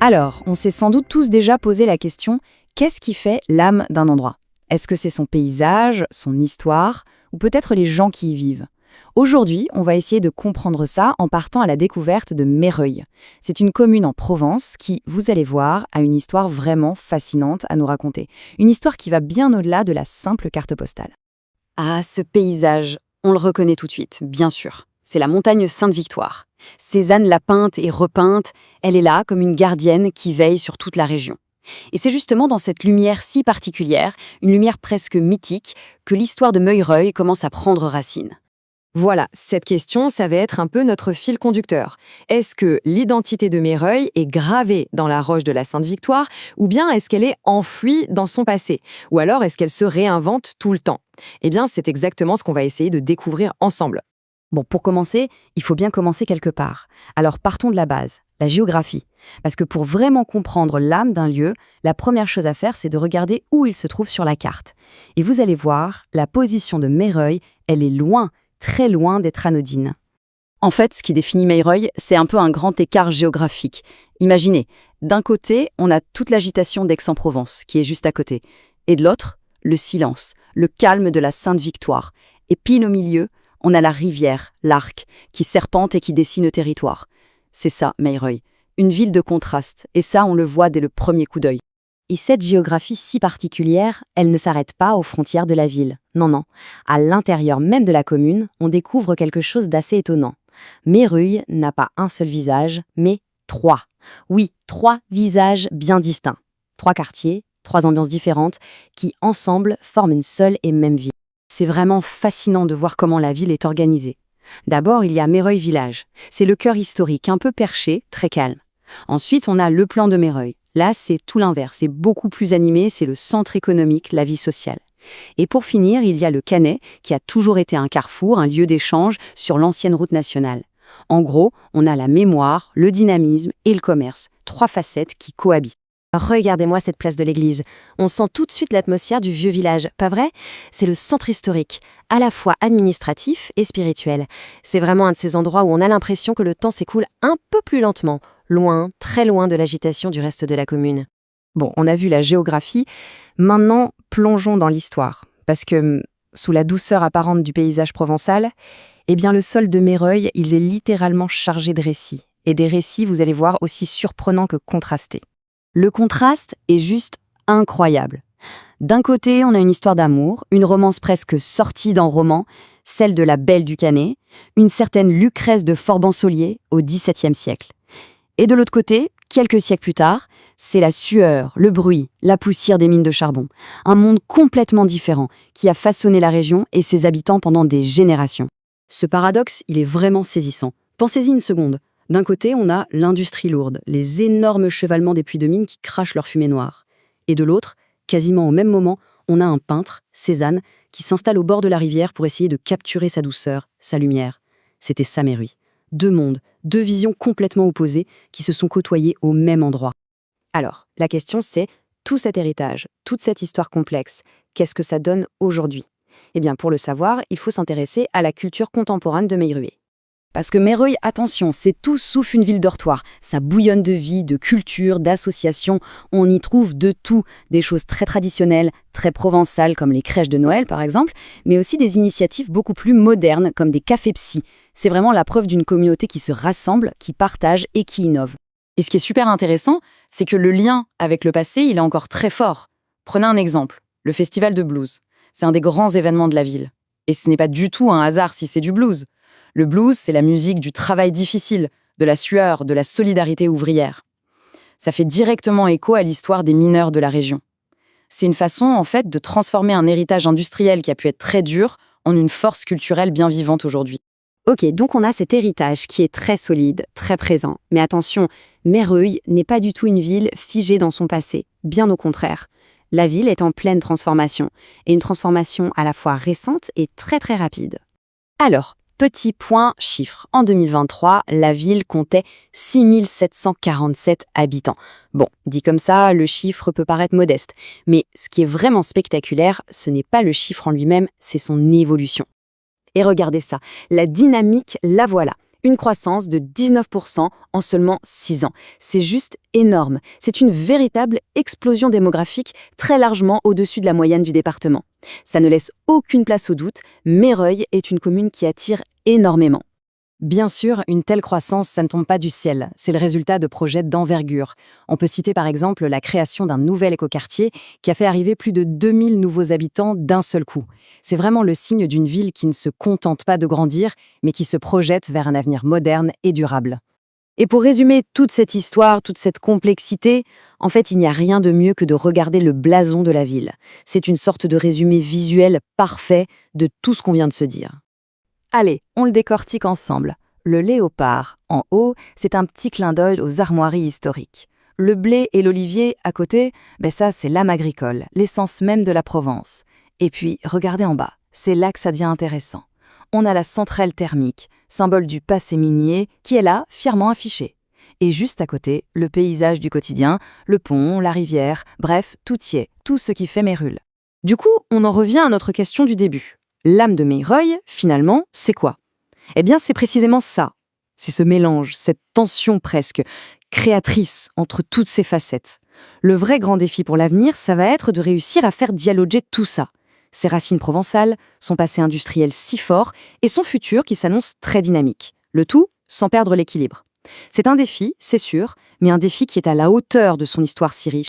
Alors, on s'est sans doute tous déjà posé la question, qu'est-ce qui fait l'âme d'un endroit? Est-ce que c'est son paysage, son histoire, ou peut-être les gens qui y vivent? Aujourd'hui, on va essayer de comprendre ça en partant à la découverte de Meyreuil. C'est une commune en Provence qui, vous allez voir, a une histoire vraiment fascinante à nous raconter. Une histoire qui va bien au-delà de la simple carte postale. Ah, ce paysage, on le reconnaît tout de suite, bien sûr. C'est la montagne Sainte-Victoire. Cézanne l'a peinte et repeinte, elle est là comme une gardienne qui veille sur toute la région. Et c'est justement dans cette lumière si particulière, une lumière presque mythique, que l'histoire de Meyreuil commence à prendre racine. Voilà, cette question, ça va être un peu notre fil conducteur. Est-ce que l'identité de Meyreuil est gravée dans la roche de la Sainte-Victoire, ou bien est-ce qu'elle est enfouie dans son passé? Ou alors est-ce qu'elle se réinvente tout le temps? Eh bien, c'est exactement ce qu'on va essayer de découvrir ensemble. Bon, pour commencer, il faut bien commencer quelque part. Alors partons de la base, la géographie. Parce que pour vraiment comprendre l'âme d'un lieu, la première chose à faire, c'est de regarder où il se trouve sur la carte. Et vous allez voir, la position de Meyreuil, elle est loin, très loin d'être anodine. En fait, ce qui définit Meyreuil, c'est un peu un grand écart géographique. Imaginez, d'un côté, on a toute l'agitation d'Aix-en-Provence, qui est juste à côté. Et de l'autre, le silence, le calme de la Sainte-Victoire. Et pile au milieu, on a la rivière, l'Arc, qui serpente et qui dessine le territoire. C'est ça, Meyreuil. Une ville de contraste, et ça, on le voit dès le premier coup d'œil. Et cette géographie si particulière, elle ne s'arrête pas aux frontières de la ville. Non, non. À l'intérieur même de la commune, on découvre quelque chose d'assez étonnant. Meyreuil n'a pas un seul visage, mais trois. Oui, trois visages bien distincts. Trois quartiers, trois ambiances différentes, qui ensemble forment une seule et même ville. C'est vraiment fascinant de voir comment la ville est organisée. D'abord, il y a Meyreuil Village. C'est le cœur historique, un peu perché, très calme. Ensuite, on a le plan de Meyreuil. Là, c'est tout l'inverse, c'est beaucoup plus animé, c'est le centre économique, la vie sociale. Et pour finir, il y a le Canet, qui a toujours été un carrefour, un lieu d'échange sur l'ancienne route nationale. En gros, on a la mémoire, le dynamisme et le commerce, trois facettes qui cohabitent. Regardez-moi cette place de l'église. On sent tout de suite l'atmosphère du vieux village, pas vrai? C'est le centre historique, à la fois administratif et spirituel. C'est vraiment un de ces endroits où on a l'impression que le temps s'écoule un peu plus lentement, loin, très loin de l'agitation du reste de la commune. Bon, on a vu la géographie, maintenant plongeons dans l'histoire. Parce que, sous la douceur apparente du paysage provençal, eh bien le sol de Meyreuil, il est littéralement chargé de récits. Et des récits, vous allez voir, aussi surprenants que contrastés. Le contraste est juste incroyable. D'un côté, on a une histoire d'amour, une romance presque sortie d'un roman, celle de la Belle du Canet, une certaine Lucrèce de Forban-Solier au XVIIe siècle. Et de l'autre côté, quelques siècles plus tard, c'est la sueur, le bruit, la poussière des mines de charbon. Un monde complètement différent qui a façonné la région et ses habitants pendant des générations. Ce paradoxe, il est vraiment saisissant. Pensez-y une seconde. D'un côté, on a l'industrie lourde, les énormes chevalements des puits de mines qui crachent leur fumée noire. Et de l'autre, quasiment au même moment, on a un peintre, Cézanne, qui s'installe au bord de la rivière pour essayer de capturer sa douceur, sa lumière. C'était ça, Meyreuil. Deux mondes, deux visions complètement opposées qui se sont côtoyées au même endroit. Alors, la question c'est, tout cet héritage, toute cette histoire complexe, qu'est-ce que ça donne aujourd'hui? Eh bien, pour le savoir, il faut s'intéresser à la culture contemporaine de Meyreuil. Parce que Meyreuil, attention, c'est tout sauf une ville dortoir. Ça bouillonne de vie, de culture, d'associations. On y trouve de tout. Des choses très traditionnelles, très provençales, comme les crèches de Noël par exemple, mais aussi des initiatives beaucoup plus modernes, comme des cafés psy. C'est vraiment la preuve d'une communauté qui se rassemble, qui partage et qui innove. Et ce qui est super intéressant, c'est que le lien avec le passé, il est encore très fort. Prenez un exemple, le festival de blues. C'est un des grands événements de la ville. Et ce n'est pas du tout un hasard si c'est du blues. Le blues, c'est la musique du travail difficile, de la sueur, de la solidarité ouvrière. Ça fait directement écho à l'histoire des mineurs de la région. C'est une façon, en fait, de transformer un héritage industriel qui a pu être très dur en une force culturelle bien vivante aujourd'hui. Ok, donc on a cet héritage qui est très solide, très présent. Mais attention, Meyreuil n'est pas du tout une ville figée dans son passé, bien au contraire. La ville est en pleine transformation, et une transformation à la fois récente et très très rapide. Alors, petit point chiffre. En 2023, la ville comptait 6747 habitants. Bon, dit comme ça, le chiffre peut paraître modeste. Mais ce qui est vraiment spectaculaire, ce n'est pas le chiffre en lui-même, c'est son évolution. Et regardez ça, la dynamique, la voilà. Une croissance de 19% en seulement 6 ans. C'est juste énorme. C'est une véritable explosion démographique très largement au-dessus de la moyenne du département. Ça ne laisse aucune place au doute, Meyreuil est une commune qui attire énormément. Bien sûr, une telle croissance, ça ne tombe pas du ciel. C'est le résultat de projets d'envergure. On peut citer par exemple la création d'un nouvel écoquartier qui a fait arriver plus de 2000 nouveaux habitants d'un seul coup. C'est vraiment le signe d'une ville qui ne se contente pas de grandir, mais qui se projette vers un avenir moderne et durable. Et pour résumer toute cette histoire, toute cette complexité, en fait, il n'y a rien de mieux que de regarder le blason de la ville. C'est une sorte de résumé visuel parfait de tout ce qu'on vient de se dire. Allez, on le décortique ensemble. Le léopard, en haut, c'est un petit clin d'œil aux armoiries historiques. Le blé et l'olivier, à côté, ça, c'est l'âme agricole, l'essence même de la Provence. Et puis, regardez en bas, c'est là que ça devient intéressant. On a la centrale thermique, symbole du passé minier, qui est là, fièrement affichée. Et juste à côté, le paysage du quotidien, le pont, la rivière, bref, tout y est, tout ce qui fait Méruel. Du coup, on en revient à notre question du début. L'âme de Meyreuil, finalement, c'est quoi? Eh bien, c'est précisément ça. C'est ce mélange, cette tension presque créatrice entre toutes ces facettes. Le vrai grand défi pour l'avenir, ça va être de réussir à faire dialoguer tout ça. Ses racines provençales, son passé industriel si fort et son futur qui s'annonce très dynamique. Le tout sans perdre l'équilibre. C'est un défi, c'est sûr, mais un défi qui est à la hauteur de son histoire si riche.